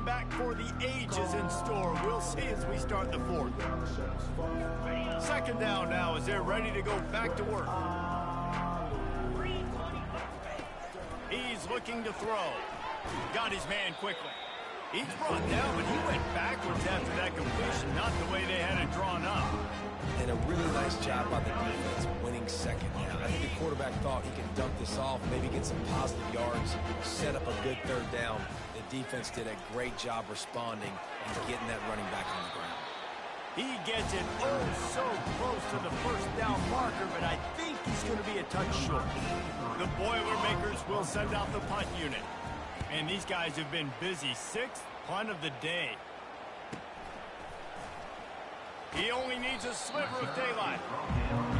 Back for the ages in store. We'll see as we start the fourth. Second down now as they're ready to go back to work. He's looking to throw. Got his man quickly. He's brought down, but he went backwards after that completion, not the way they had it drawn up. And a really nice job by the defense winning second down. I think the quarterback thought he could dump this off, maybe get some positive yards, set up a good third down. The defense did a great job responding and getting that running back on the ground. He gets it oh so close to the first down marker, but I think he's going to be a touch short. The Boilermakers will send out the punt unit. And these guys have been busy. Sixth punt of the day. He only needs a sliver of daylight.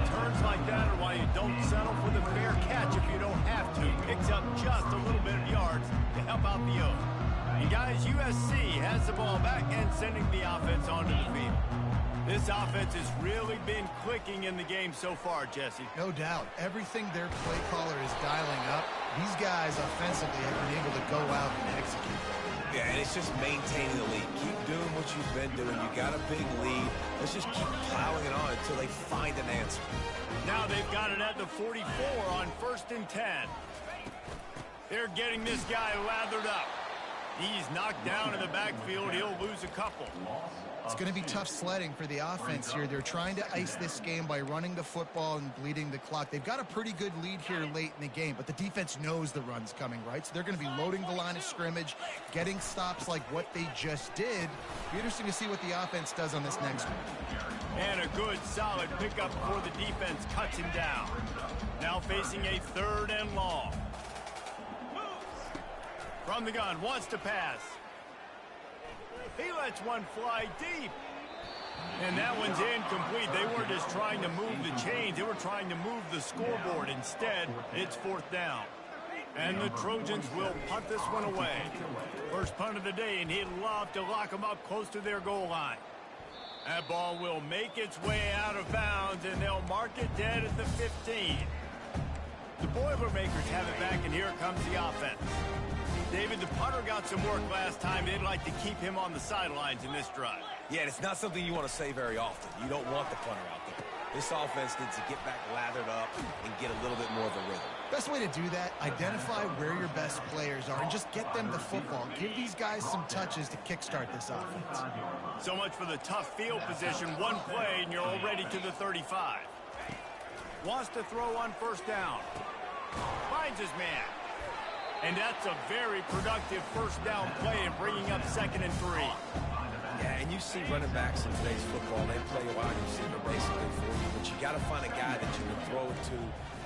Turns like that are why you don't settle for the fair catch if you don't have to. Picks up just a little bit of yards to help out the O. And guys, USC has the ball back and sending the offense onto the field. This offense has really been clicking in the game so far, Jesse. No doubt. Everything their play caller is dialing up, these guys offensively have been able to go out and execute. Yeah, and it's just maintaining the lead. Keep doing what you've been doing. You got a big lead. Let's just keep plowing it on until they find an answer. Now they've got it at the 44 on 1st and 10. They're getting this guy lathered up. He's knocked down in the backfield. He'll lose a couple. It's going to be tough sledding for the offense here. They're trying to ice this game by running the football and bleeding the clock. They've got a pretty good lead here late in the game, but the defense knows the run's coming, right? So they're going to be loading the line of scrimmage, getting stops like what they just did. Be interesting to see what the offense does on this next one. And a good, solid pickup before the defense cuts him down. Now facing a 3rd and long. From the gun, wants to pass. He lets one fly deep. And that one's incomplete. They weren't just trying to move the chains. They were trying to move the scoreboard. Instead, it's 4th down. And the Trojans will punt this one away. First punt of the day, and he'd love to lock them up close to their goal line. That ball will make its way out of bounds, and they'll mark it dead at the 15. The Boilermakers have it back, and here comes the offense. David, the punter got some work last time. They'd like to keep him on the sidelines in this drive. Yeah, it's not something you want to say very often. You don't want the punter out there. This offense needs to get back lathered up and get a little bit more of a rhythm. Best way to do that, identify where your best players are and just get them the football. Give these guys some touches to kickstart this offense. So much for the tough field position. One play, and you're already to the 35. Wants to throw on 1st down. Finds finds his man. And that's a very productive first down play in bringing up 2nd and 3. Yeah, and you see running backs in today's football, they play a wide receiver basically for you, but you got to find a guy that you can throw it to,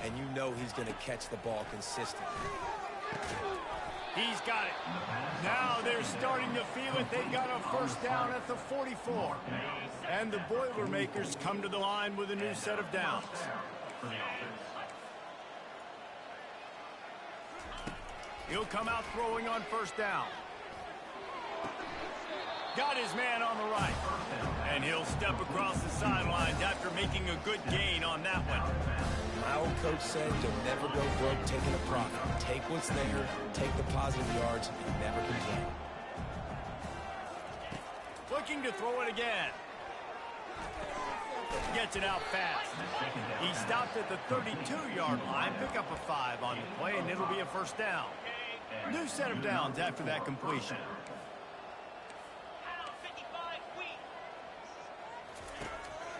and you know he's going to catch the ball consistently. He's got it. Now they're starting to feel it. They've got a first down at the 44. And the Boilermakers come to the line with a new set of downs. He'll come out throwing on first down. Got his man on the right. And he'll step across the sidelines after making a good gain on that one. My old coach said you'll never go broke taking a profit. Take what's there, take the positive yards, and never complain. Looking to throw it again. Gets it out fast. He stopped at the 32-yard line. Pick up a 5 on the play, and it'll be a first down. New set of downs after that completion.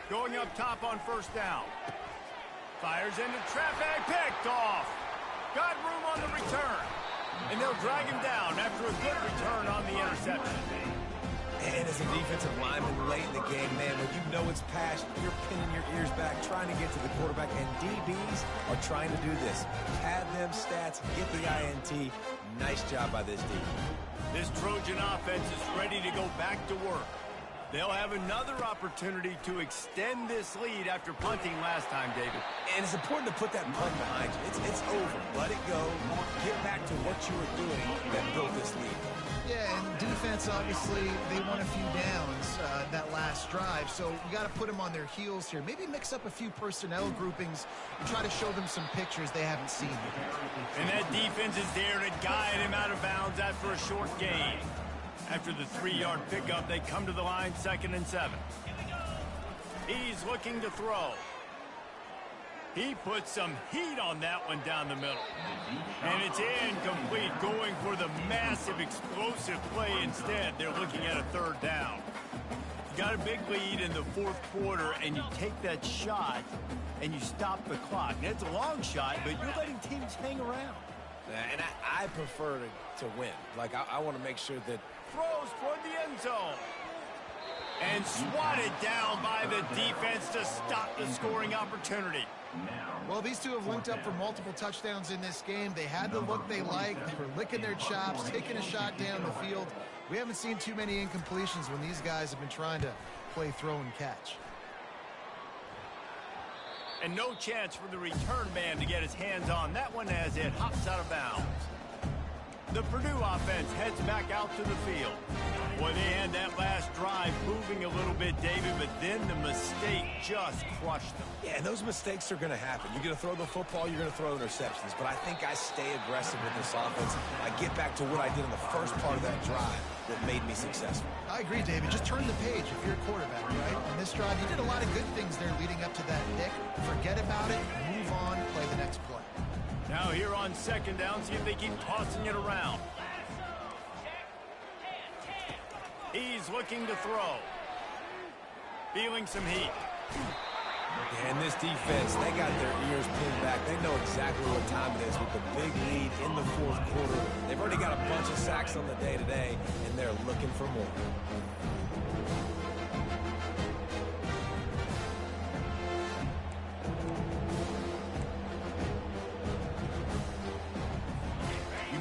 Going up top on first down. Fires into traffic, picked off. Got room on the return. And they'll drag him down after a good return on the interception. And as a defensive lineman late in the game, man, when you know it's past, you're pinning your ears back, trying to get to the quarterback, and DBs are trying to do this. Pad them stats, get the INT. Nice job by this D. This Trojan offense is ready to go back to work. They'll have another opportunity to extend this lead after punting last time, David. And it's important to put that punt behind you. It's over. Let it go. Get back to what you were doing that built this lead. Yeah, and defense, obviously, they won a few downs that last drive, so you got to put them on their heels here. Maybe mix up a few personnel groupings and try to show them some pictures they haven't seen yet. And that defense is there to guide him out of bounds after a short gain. After the 3-yard pickup, they come to the line 2nd and 7. He's looking to throw. He puts some heat on that one down the middle. And it's incomplete, going for the massive explosive play instead. They're looking at a 3rd down. You got a big lead in the 4th quarter, and you take that shot, and you stop the clock. And it's a long shot, but you're letting teams hang around. And I prefer to win. Like, I want to make sure that... Throws toward the end zone. And swatted down by the defense to stop the scoring opportunity. Well, these two have linked up for multiple touchdowns in this game. They had the look they liked. They were licking their chops, taking a shot down the field. We haven't seen too many incompletions when these guys have been trying to play throw and catch. And no chance for the return man to get his hands on that one as it hops out of bounds. The Purdue offense heads back out to the field. Boy, they had that last drive moving a little bit, David, but then the mistake just crushed them. Yeah, and those mistakes are going to happen. You're going to throw the football, you're going to throw interceptions. But I think I stay aggressive with this offense. I get back to what I did in the first part of that drive that made me successful. I agree, David. Just turn the page if you're a quarterback, right? On this drive, you did a lot of good things there leading up to that pick. Forget about it, move on, play the next play. Now here on 2nd down, see if they keep tossing it around. He's looking to throw. Feeling some heat. And this defense, they got their ears pinned back. They know exactly what time it is with the big lead in the 4th quarter. They've already got a bunch of sacks on the day today, and they're looking for more.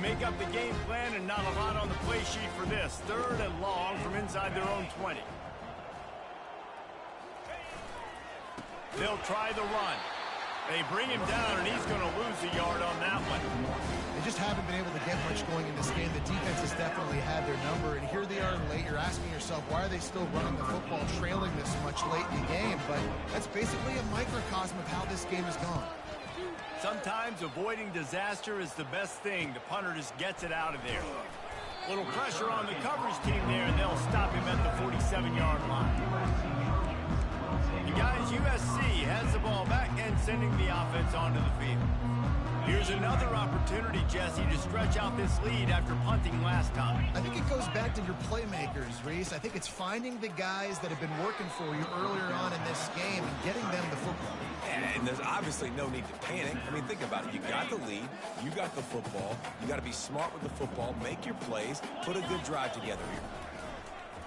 Make up the game plan and not a lot on the play sheet for this. 3rd and long from inside their own 20. They'll try the run. They bring him down, and he's going to lose a yard on that one. They just haven't been able to get much going in this game. The defense has definitely had their number, and here they are late. You're asking yourself, why are they still running the football, trailing this much late in the game? But that's basically a microcosm of how this game has gone. Sometimes avoiding disaster is the best thing. The punter just gets it out of there. Little pressure on the coverage team there, and they'll stop him at the 47-yard line. And guys, USC has the ball back, and and sending the offense onto the field. Here's another opportunity, Jesse, to stretch out this lead after punting last time. I think it goes back to your playmakers, Reese. I think it's finding the guys that have been working for you earlier on in this game and getting them the football. And there's obviously no need to panic. I mean, think about it. You got the lead. You got the football. You got to be smart with the football. Make your plays. Put a good drive together here.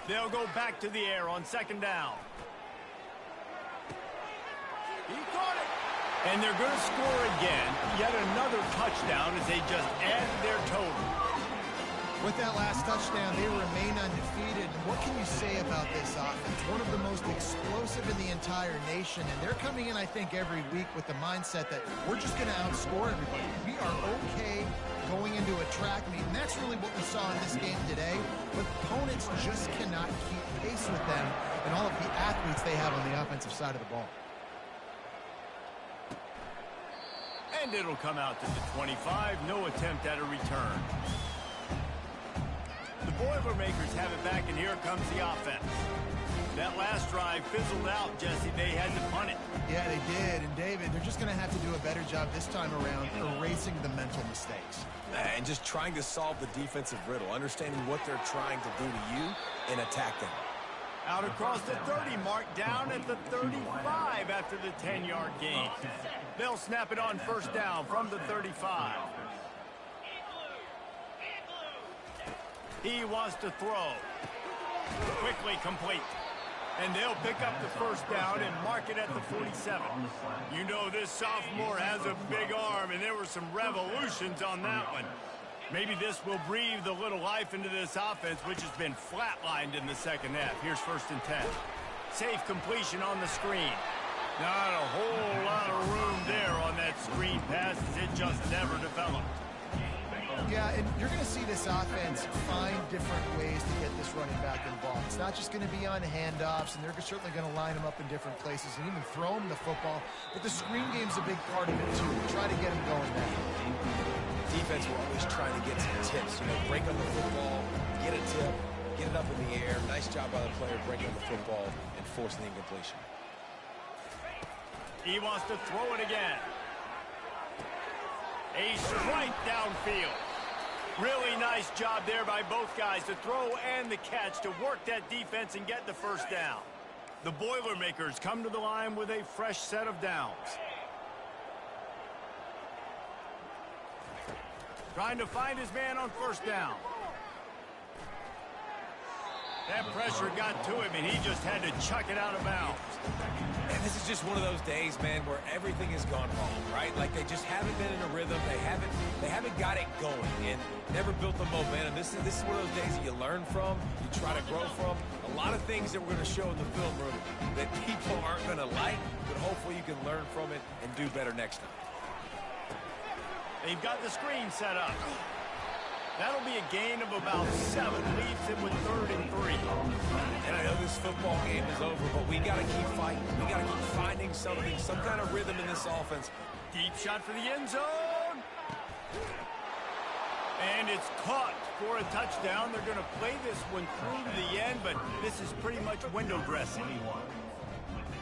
They'll go back to the air on second down. He caught it. And they're going to score again. Yet another touchdown as they just add their total. With that last touchdown, they remain undefeated. What can you say about this offense? One of the most explosive in the entire nation, and they're coming in, I think, every week with the mindset that we're just going to outscore everybody. We are okay going into a track meet, and that's really what we saw in this game today. But opponents just cannot keep pace with them and all of the athletes they have on the offensive side of the ball. And it'll come out to the 25. No attempt at a return. The Boilermakers have it back, and here comes the offense. That last drive fizzled out, Jesse. They had to punt it. Yeah, they did. And, David, they're just going to have to do a better job this time around erasing the mental mistakes. And just trying to solve the defensive riddle, understanding what they're trying to do to you and attack them. Out across the 30 mark, down at the 35 after the 10-yard gain. They'll snap it on first down from the 35. He wants to throw. Quickly complete. And they'll pick up the first down and mark it at the 47. You know this sophomore has a big arm, and there were some revolutions on that one. Maybe this will breathe a little life into this offense, which has been flatlined in the second half. Here's 1st and 10. Safe completion on the screen. Not a whole lot of room there on that screen pass, as it just never developed. Yeah, and you're going to see this offense find different ways to get this running back involved. It's not just going to be on handoffs, and they're certainly going to line him up in different places and even throw him the football. But the screen game's a big part of it, too. Try to get him going there. Defense will always trying to get some tips. You know, break up the football, get a tip, get it up in the air. Nice job by the player breaking up the football and forcing the incompletion. He wants to throw it again. A strike downfield. Really nice job there by both guys to throw and the catch to work that defense and get the first down. The Boilermakers come to the line with a fresh set of downs. Trying to find his man on first down. That pressure got to him, and he just had to chuck it out of bounds. And this is just one of those days, man, where everything has gone wrong, right? Like they just haven't been in a rhythm. They haven't got it going and never built the momentum. This is one of those days that you learn from, you try to grow from. A lot of things that we're going to show in the film room that people aren't going to like, but hopefully you can learn from it and do better next time. They've got the screen set up. That'll be a gain of about 7. Leaves him with 3rd and 3. And I know this football game is over, but we got to keep fighting. We got to keep finding something, some kind of rhythm in this offense. Deep shot for the end zone. And it's caught for a touchdown. They're going to play this one through to the end, but this is pretty much window dressing.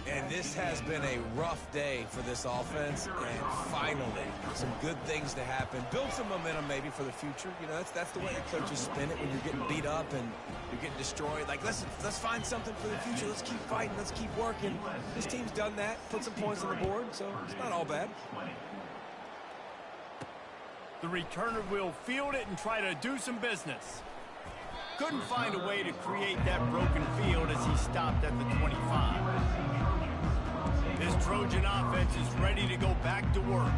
And this has been a rough day for this offense, and finally, some good things to happen. Build some momentum maybe for the future. You know, that's the way the coaches spin it when you're getting beat up and you're getting destroyed. Like, let's find something for the future. Let's keep fighting. Let's keep working. This team's done that, put some points on the board, so it's not all bad. The returner will field it and try to do some business. Couldn't find a way to create that broken field as he stopped at the 25. This Trojan offense is ready to go back to work.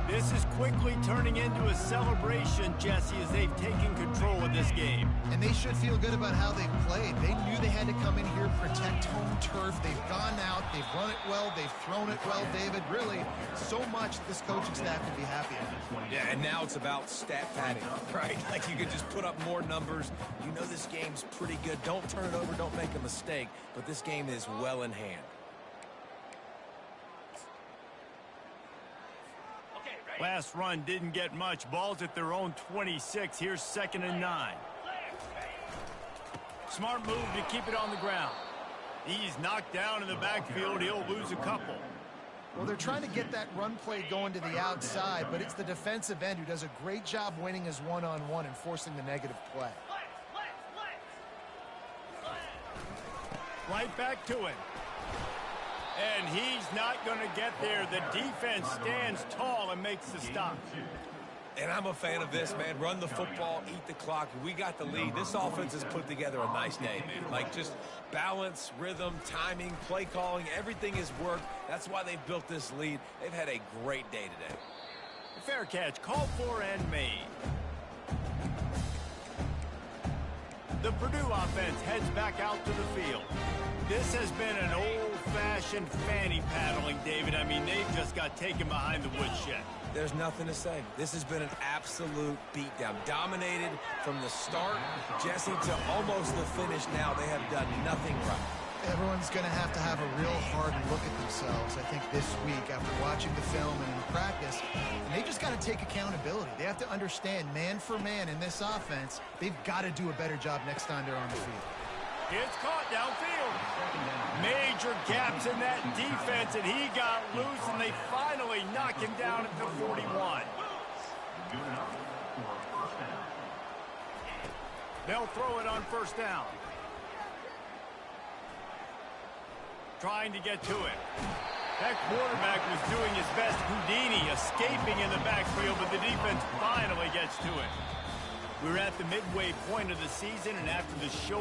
This is quickly turning into a celebration, Jesse, as they've taken control of this game. And they should feel good about how they've played. They knew they had to come in here, protect home turf. They've gone out, they've run it well, they've thrown it well, David. Really, so much this coaching staff can be happy at. Yeah, and now it's about stat padding, right? Like you could just put up more numbers. You know this game's pretty good. Don't turn it over, don't make a mistake. But this game is well in hand. Last run didn't get much. Ball's at their own 26. Here's 2nd and 9. Smart move to keep it on the ground. He's knocked down in the backfield. He'll lose a couple. Well, they're trying to get that run play going to the outside, but it's the defensive end who does a great job winning his one-on-one and forcing the negative play. Right back to him. And he's not going to get there. The defense stands tall and makes the stop. And I'm a fan of this, man. Run the football, eat the clock. We got the lead. This offense has put together a nice day, man. Like, just balance, rhythm, timing, play calling, everything has worked. That's why they've built this lead. They've had a great day today. Fair catch, called for and made. The Purdue offense heads back out to the field. This has been an old-fashioned fanny paddling, David. I mean, they've just got taken behind the woodshed. There's nothing to say. This has been an absolute beatdown. Dominated from the start, Jesse, to almost the finish now. They have done nothing right. Everyone's going to have a real hard look at themselves, I think, this week after watching the film and in practice. And they just got to take accountability. They have to understand, man for man in this offense, they've got to do a better job next time they're on the field. It's caught downfield. Major gaps in that defense, and he got loose, and they finally knock him down at the 41. They'll throw it on first down. Trying to get to it. That quarterback was doing his best Houdini, escaping in the backfield, but the defense finally gets to it. We're at the midway point of the season, and after the show